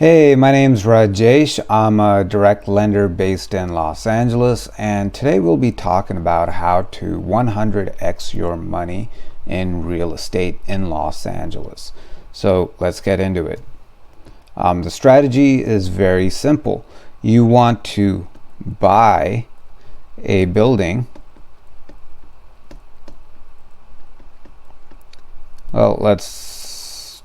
Hey, my name's Rajesh. I'm a direct lender based in Los Angeles, and today we'll be talking about how to 100x your money in real estate in Los Angeles. So let's get into it. The strategy is very simple. You want to buy a building. Well, let's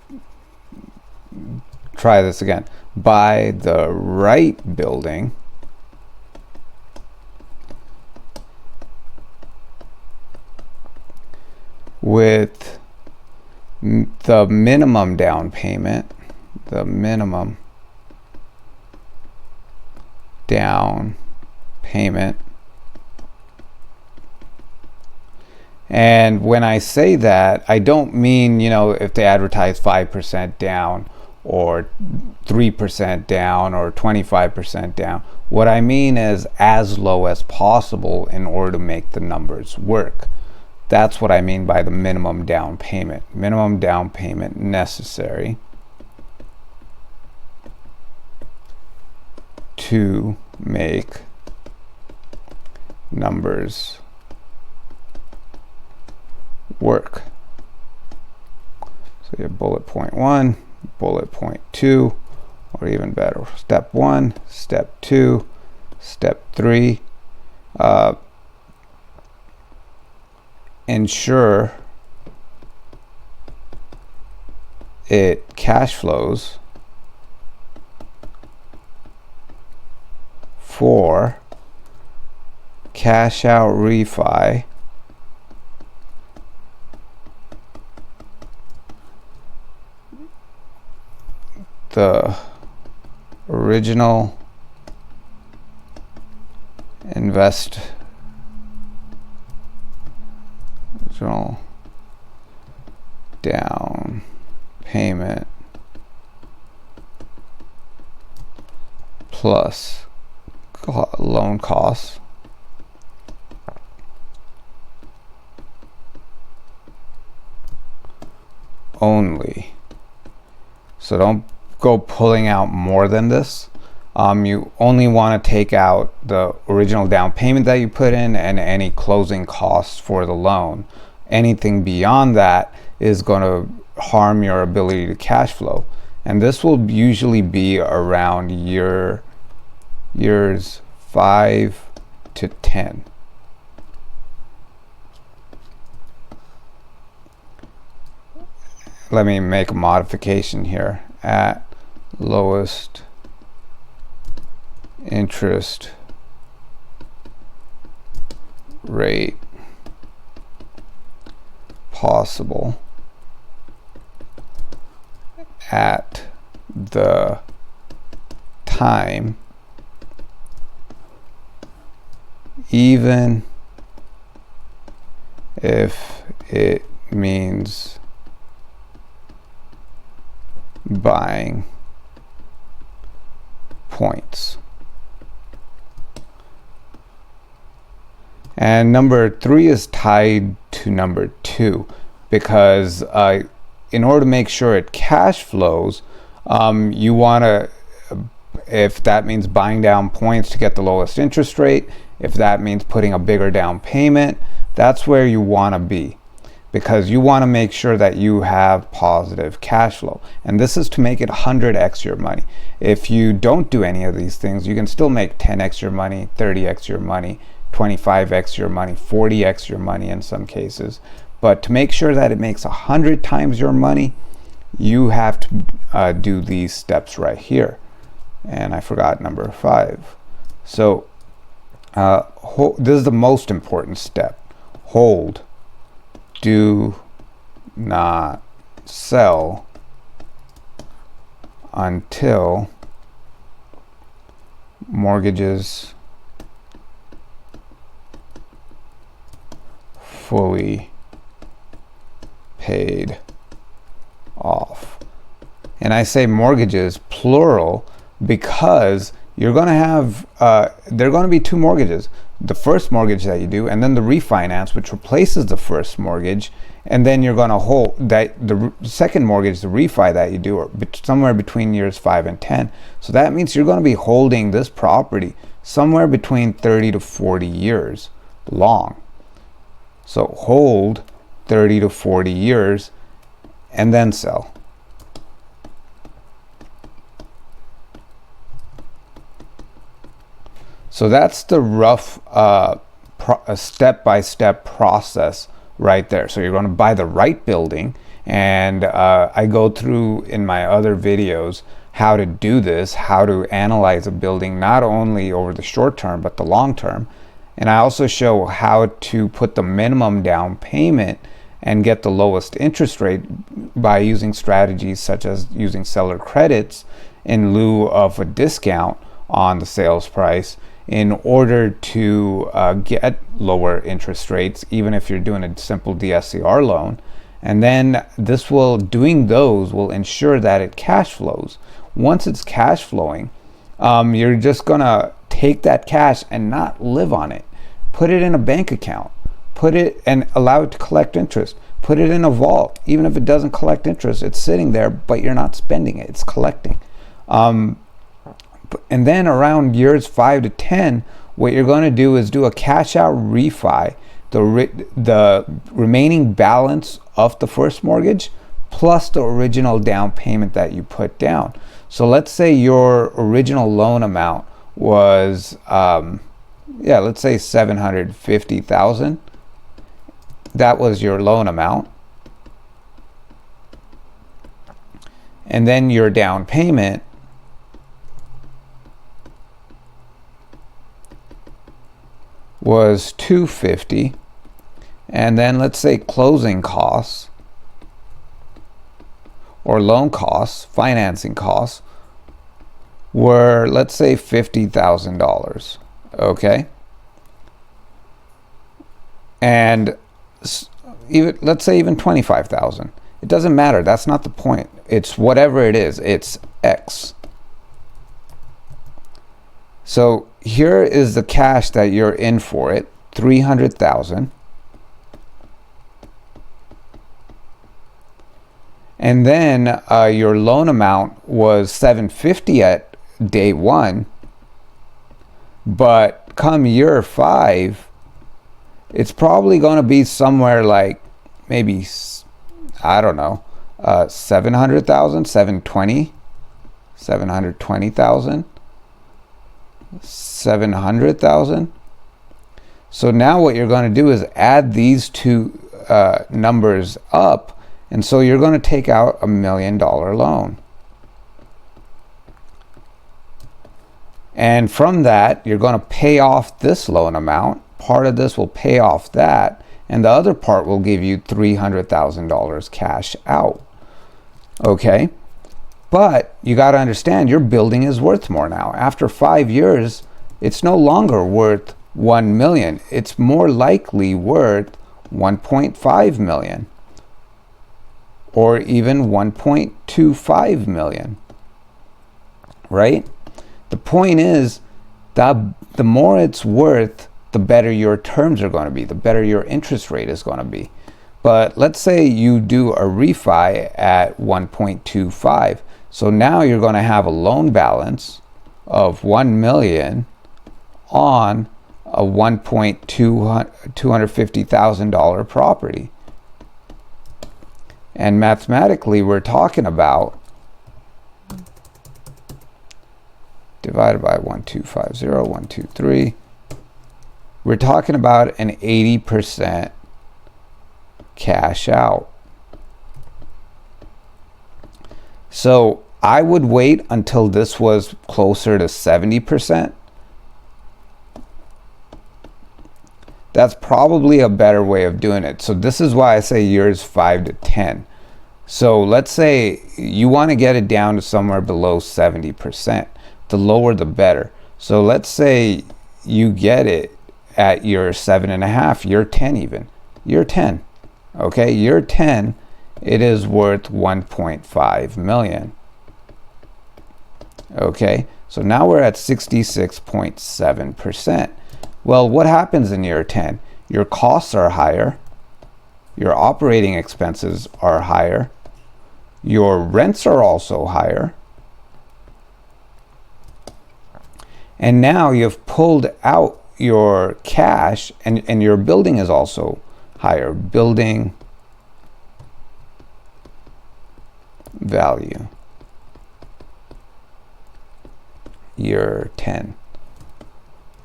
try this again. Buy the right building with the minimum down payment, And when I say that, I don't mean, if they advertise 5% down or 3% down or 25% down. What I mean is as low as possible in order to make the numbers work. That's what I mean by the minimum down payment. Minimum down payment necessary to make numbers work. So you have bullet point 1, bullet point 2, or even better, step 1, step 2, step 3. Ensure it cash flows for cash out refi the original down payment plus loan costs only. So don't go pulling out more than this. You only want to take out the original down payment that you put in and any closing costs for the loan. Anything beyond that is going to harm your ability to cash flow. And this will usually be around years 5 to 10. Let me make a modification here. At lowest interest rate possible at the time, even if it means buying points. And number 3 is tied to number 2 because in order to make sure it cash flows, you want to, if that means buying down points to get the lowest interest rate, if that means putting a bigger down payment, that's where you want to be, because you want to make sure that you have positive cash flow. And this is to make it 100x your money. If you don't do any of these things, you can still make 10x your money, 30x your money, 25x your money, 40x your money in some cases. But to make sure that it makes 100 times your money, you have to do these steps right here. And I forgot number 5. So this is the most important step. Hold. Do not sell until mortgages fully paid off. And I say mortgages plural because you're going to have there are going to be two mortgages: the first mortgage that you do, and then the refinance, which replaces the first mortgage. And then you're going to hold that the second mortgage, the refi that you do, are somewhere between years 5 and 10. So that means you're going to be holding this property somewhere between 30 to 40 years long. So hold 30 to 40 years and then sell. So that's the rough step-by-step process right there. So you're going to buy the right building, and I go through in my other videos how to do this, how to analyze a building not only over the short term but the long term. And I also show how to put the minimum down payment and get the lowest interest rate by using strategies such as using seller credits in lieu of a discount on the sales price, in order to get lower interest rates, even if you're doing a simple DSCR loan. And then doing those will ensure that it cash flows. Once it's cash flowing, you're just gonna take that cash and not live on it. Put it in a bank account, put it and allow it to collect interest. Put it in a vault. Even if it doesn't collect interest, it's sitting there, but you're not spending it, it's collecting. And then around years 5 to 10, what you're going to do is do a cash out refi, the remaining balance of the first mortgage plus the original down payment that you put down. So let's say your original loan amount was let's say $750,000. That was your loan amount. And then your down payment was $250, and then let's say closing costs or loan costs, financing costs, were, let's say, $50,000. Okay, and even let's say even $25,000. It doesn't matter. That's not the point. It's whatever it is. It's X. So here is the cash that you're in for it, $300,000. And then your loan amount was $750 at day one, but come year 5, it's probably going to be somewhere like maybe, I don't know, 700,000, 720,000. 700,000. So now what you're going to do is add these two numbers up, and so you're going to take out $1 million loan. And from that, you're going to pay off this loan amount. Part of this will pay off that, and the other part will give you $300,000 cash out. Okay? But you got to understand, your building is worth more now. After 5 years, it's no longer worth 1 million. It's more likely worth 1.5 million or even 1.25 million. Right? The point is that the more it's worth, the better your terms are going to be, the better your interest rate is going to be. But let's say you do a refi at 1.25. So now you're going to have a loan balance of 1 million on a $250,000 property. And mathematically, we're talking about divided by 1250, 123. We're talking about an 80% cash out. So I would wait until this was closer to 70%. That's probably a better way of doing it. So this is why I say years 5 to 10. So let's say you want to get it down to somewhere below 70%. The lower the better. So let's say you get it at year 7.5, year 10 even. Year 10. Okay, year 10, it is worth 1.5 million. Okay, So now we're at 66.7%. Well, what happens in year 10? Your costs are higher, your operating expenses are higher, your rents are also higher, and now you've pulled out your cash, and your building is also higher. Building value, year 10.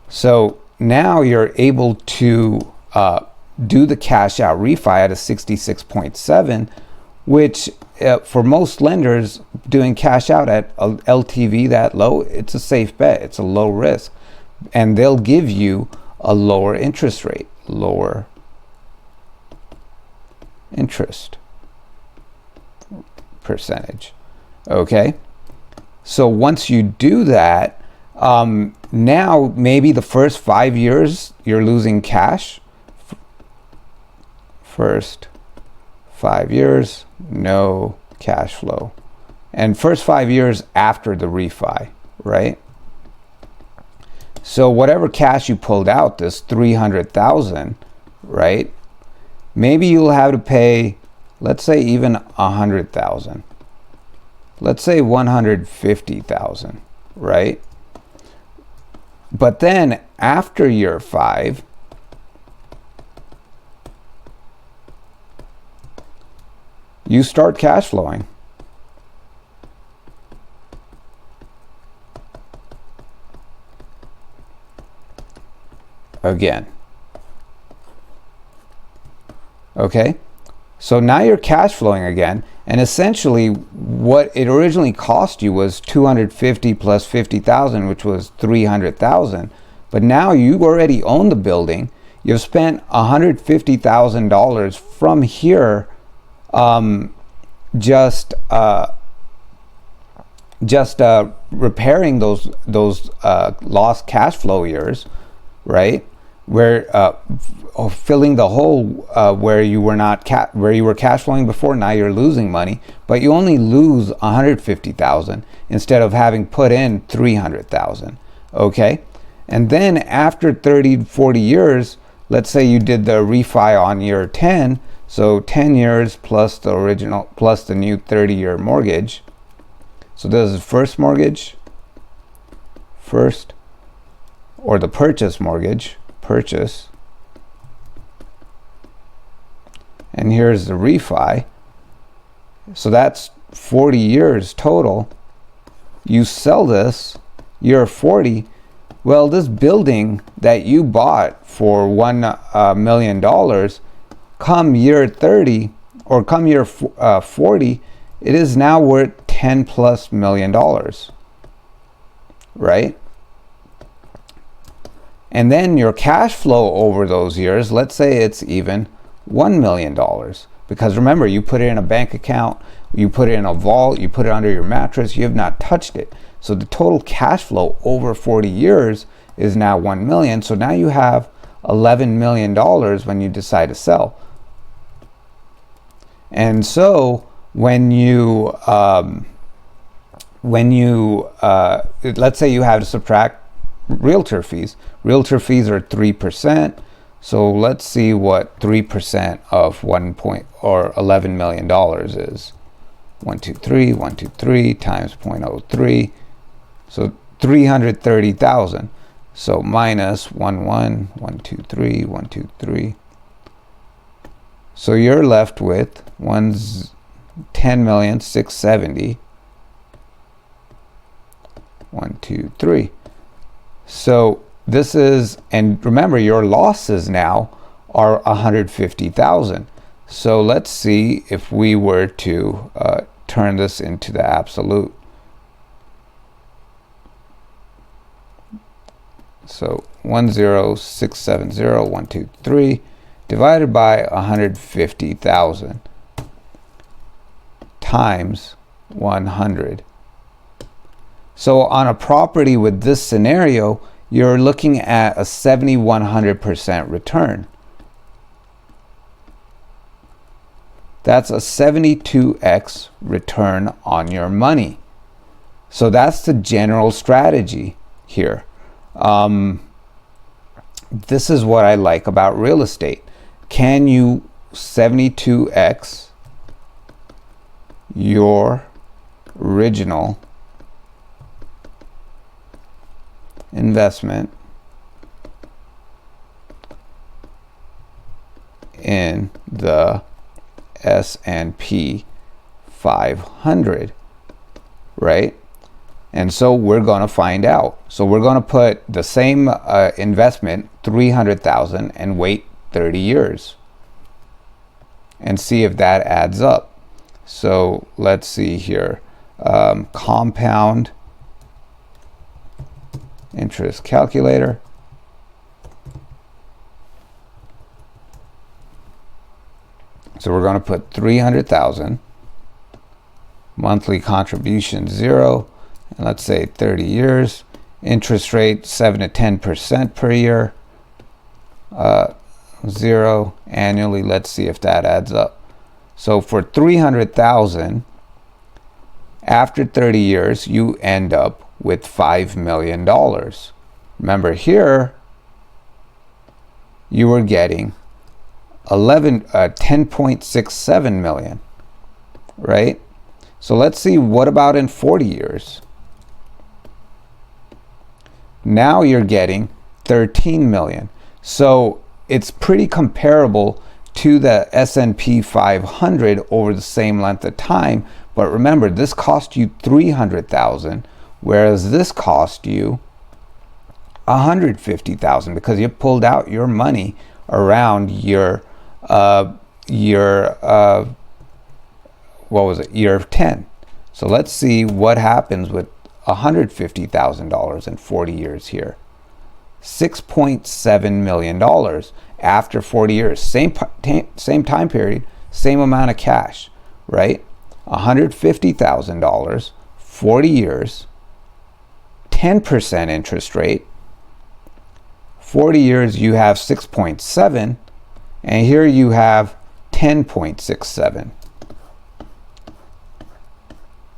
So now you're able to do the cash out refi at a 66.7, which for most lenders, doing cash out at a LTV that low, it's a safe bet. It's a low risk, and they'll give you a lower interest rate, lower interest percentage. Okay, so once you do that, now maybe the first 5 years you're losing cash. First 5 years, no cash flow. And first 5 years after the refi, right? So whatever cash you pulled out, this 300,000, right? Maybe you'll have to pay, let's say even 100,000. Let's say 150,000, right? But then after year 5, you start cash flowing. Again. Okay, so now you're cash flowing again, and essentially what it originally cost you was 250 plus 50,000, which was 300,000. But now you already own the building. You've spent $150,000 from here, just repairing those lost cash flow years, right? Where filling the hole where you were not where you were cash flowing before. Now you're losing money, but you only lose 150,000 instead of having put in 300,000. Okay, and then after 30-40 years, let's say you did the refi on year 10, so 10 years plus the original plus the new 30-year mortgage. So this is first mortgage, first, or the purchase mortgage, purchase, and here's the refi. So that's 40 years total. You sell this year 40. Well, this building that you bought for $1 million, come year 30 or come year 40, it is now worth $10+ million, right? And then your cash flow over those years, let's say it's even $1 million. Because remember, you put it in a bank account, you put it in a vault, you put it under your mattress, you have not touched it. So the total cash flow over 40 years is now 1 million. So now you have $11 million when you decide to sell. And so when you let's say you have to subtract realtor fees. Realtor fees are 3%. So let's see what 3% of $11 million is. 123 times 0.03. So 330,000. So minus 123. So you're left with 10,670,000. 123. So this is, and remember your losses now are 150,000. So let's see if we were to turn this into the absolute. So 10670,123 divided by 150,000 times 100. So on a property with this scenario, you're looking at a 7,100% return. That's a 72x return on your money. So that's the general strategy here. This is what I like about real estate. Can you 72x your original investment in the S&P 500, right? And so we're going to find out. So we're going to put the same investment, 300,000, and wait 30 years and see if that adds up. So let's see here. Compound interest calculator. So we're going to put 300,000, monthly contribution 0, and let's say 30 years, interest rate 7 to 10% per year, 0 annually. Let's see if that adds up. So for 300,000, after 30 years, you end up with $5 million. Remember here, you were getting 10.67 million, right? So let's see, what about in 40 years? Now you're getting 13 million. So it's pretty comparable to the S&P 500 over the same length of time. But remember, this cost you 300,000, whereas this cost you 150,000 because you pulled out your money around your what was it, year 10. So let's see what happens with $150,000 in 40 years here. $6.7 million after 40 years. Same time period, same amount of cash, right? $150,000, 40 years, 10% interest rate. 40 years you have 6.7, and here you have 10.67.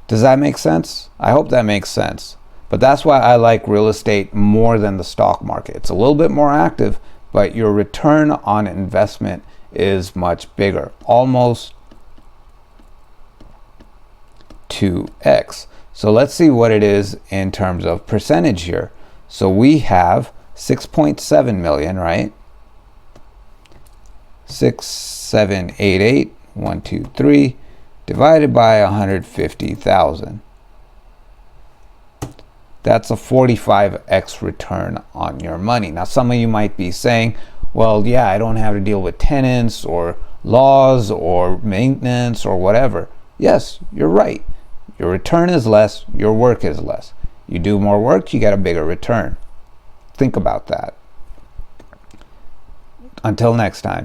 Does that make sense? I hope that makes sense. But that's why I like real estate more than the stock market. It's a little bit more active, but your return on investment is much bigger, almost 2x. So let's see what it is in terms of percentage here. So we have 6.7 million, right? 6788, 123, divided by 150,000. That's a 45x return on your money. Now, some of you might be saying, well, yeah, I don't have to deal with tenants or laws or maintenance or whatever. Yes, you're right. Your return is less, your work is less. You do more work, you get a bigger return. Think about that. Until next time.